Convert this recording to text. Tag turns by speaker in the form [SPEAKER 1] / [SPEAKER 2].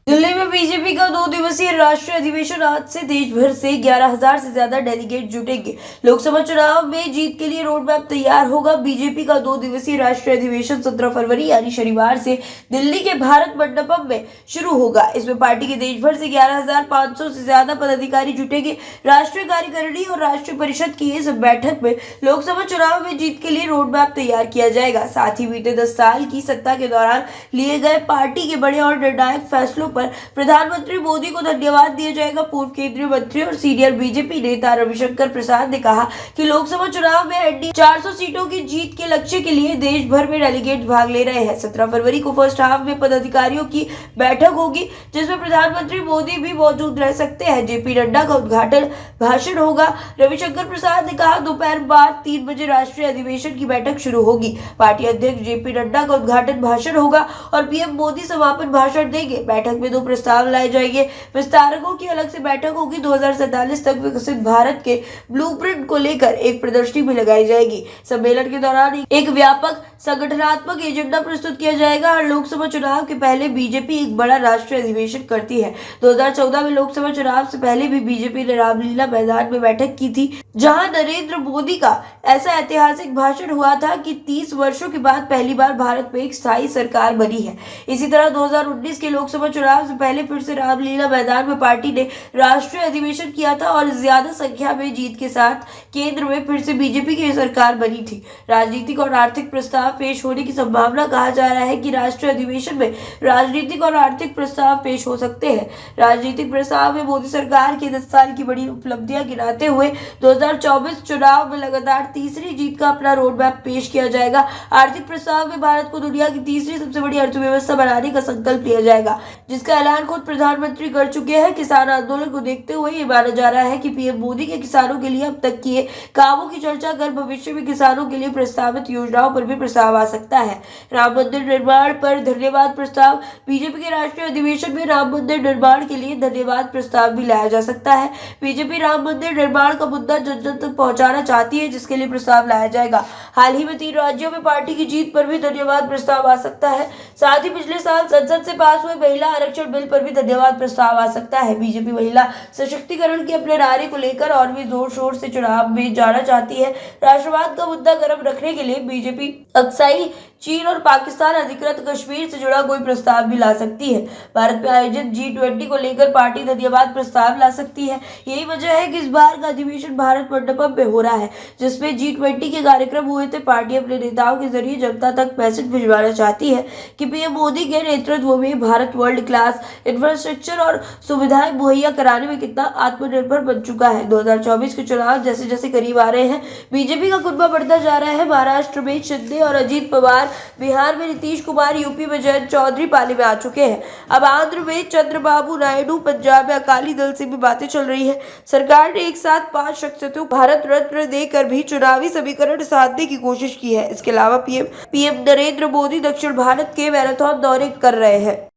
[SPEAKER 1] दिल्ली में बीजेपी का 2 दिवसीय राष्ट्रीय अधिवेशन आज से देश भर से 11,000 से ज्यादा डेलीगेट जुटेंगे। लोकसभा चुनाव में जीत के लिए रोड मैप तैयार होगा। बीजेपी का 2 दिवसीय राष्ट्रीय अधिवेशन 17 फरवरी यानी शनिवार से दिल्ली के भारत मंडपम में शुरू होगा। इसमें पार्टी के देश भर से 11,500 से ज्यादा पदाधिकारी जुटेंगे। राष्ट्रीय कार्यकारिणी और राष्ट्रीय परिषद की इस बैठक में लोकसभा चुनाव में जीत के लिए रोड मैप तैयार किया जाएगा। साथ ही बीते 10 साल की सत्ता के दौरान लिए गए पार्टी के बड़े और निर्णायक फैसलों पर प्रधानमंत्री मोदी को धन्यवाद दिया जाएगा। पूर्व केंद्रीय मंत्री और सीनियर बीजेपी नेता रविशंकर प्रसाद ने कहा कि लोकसभा चुनाव में एनडीए 400 सीटों की जीत के लक्ष्य के लिए देश भर में डेलीगेट भाग ले रहे हैं। 17 फरवरी को फर्स्ट हाफ में पदाधिकारियों की बैठक होगी, जिसमें प्रधानमंत्री मोदी भी मौजूद रह सकते हैं। जेपी नड्डा का उद्घाटन भाषण होगा। रविशंकर प्रसाद ने कहा दोपहर बाद 3 बजे राष्ट्रीय अधिवेशन की बैठक शुरू होगी। पार्टी अध्यक्ष जेपी नड्डा का उद्घाटन भाषण होगा और पीएम मोदी समापन भाषण देंगे। बैठक में 2 प्रस्ताव लाए जाएंगे। विस्तारकों की अलग से बैठक होगी। 2047 तक विकसित भारत के ब्लूप्रिंट को लेकर एक प्रदर्शनी भी लगाई जाएगी। सम्मेलन के दौरान एक व्यापक संगठनात्मक एजेंडा प्रस्तुत किया जाएगा। हर लोकसभा चुनाव के पहले बीजेपी एक बड़ा राष्ट्रीय अधिवेशन करती है। 2014 में लोकसभा चुनाव से पहले भी बीजेपी ने रामलीला मैदान में बैठक की थी, जहां नरेंद्र मोदी का ऐसा ऐतिहासिक भाषण हुआ था कि 30 वर्षों के बाद पहली बार भारत में एक स्थायी सरकार बनी है। इसी तरह 2019 के लोकसभा चुनाव से पहले फिर से रामलीला मैदान में पार्टी ने राष्ट्रीय अधिवेशन किया था और ज्यादा संख्या में जीत के साथ केंद्र में फिर से बीजेपी की सरकार बनी थी। राजनीतिक और आर्थिक प्रस्ताव पेश होने की संभावना। कहा जा रहा है कि राष्ट्रीय अधिवेशन में राजनीतिक और आर्थिक प्रस्ताव पेश हो सकते हैं। राजनीतिक प्रस्ताव में मोदी सरकार की 10 साल की बड़ी उपलब्धियां गिनाते हुए 2024 चुनाव में लगातार तीसरी जीत का अपना रोड मैप पेश किया जाएगा। आर्थिक प्रस्ताव में भारत को दुनिया की तीसरी सबसे बड़ी अर्थव्यवस्था बनाने का संकल्प लिया जाएगा, जिसका ऐलान खुद प्रधानमंत्री कर चुके हैं। किसान आंदोलन को देखते हुए ये माना जा रहा है कि पीएम मोदी के किसानों के लिए अब तक किए कामों की चर्चा कर भविष्य में किसानों के लिए प्रस्तावित योजनाओं पर भी प्रस्ताव आ सकता है। राम मंदिर निर्माण पर धन्यवाद प्रस्ताव। बीजेपी के राष्ट्रीय अधिवेशन में राम मंदिर निर्माण के लिए धन्यवाद प्रस्ताव भी लाया जा सकता है। बीजेपी राम मंदिर निर्माण का मुद्दा जन जन तक पहुंचाना चाहती है, जिसके लिए प्रस्ताव लाया जाएगा। हाल ही में 3 राज्यों में पार्टी की जीत पर भी धन्यवाद प्रस्ताव आ सकता है। साथ ही पिछले साल संसद से पास हुए महिला आरक्षण बिल पर भी धन्यवाद प्रस्ताव आ सकता है। बीजेपी महिला सशक्तिकरण के अपने नारे को लेकर और भी जोर शोर से चुनाव में जाना चाहती है। राष्ट्रवाद का मुद्दा गर्म रखने के लिए बीजेपी अक्साई चीन और पाकिस्तान अधिकृत कश्मीर से जुड़ा कोई प्रस्ताव भी ला सकती है। भारत में आयोजित G20 को लेकर पार्टी धन्यवाद प्रस्ताव ला सकती है। यही वजह है कि इस बार का अधिवेशन भारत मंडपम में हो रहा है, जिसमें G20 के कार्यक्रम हुए थे। पार्टी अपने नेताओं के जरिए जनता तक मैसेज भिजवाना चाहती है कि पीएम मोदी के नेतृत्व में भारत वर्ल्ड क्लास इंफ्रास्ट्रक्चर और सुविधाएं मुहैया कराने में कितना आत्मनिर्भर बन चुका है। 2024 के चुनाव जैसे जैसे करीब आ रहे हैं, बीजेपी का कुनबा बढ़ता जा रहा है। महाराष्ट्र में शिंदे और अजीत पवार, बिहार में नीतीश कुमार, यूपी में जयंत चौधरी पाले में आ चुके हैं। अब आंध्र में चंद्रबाबू नायडू, पंजाब में अकाली दल से भी बातें चल रही है। सरकार ने एक साथ 5 शख्सियतों को भारत रत्न देकर भी चुनावी समीकरण साधने की कोशिश की है। इसके अलावा पीएम नरेंद्र मोदी दक्षिण भारत के मैराथन दौरे कर रहे हैं।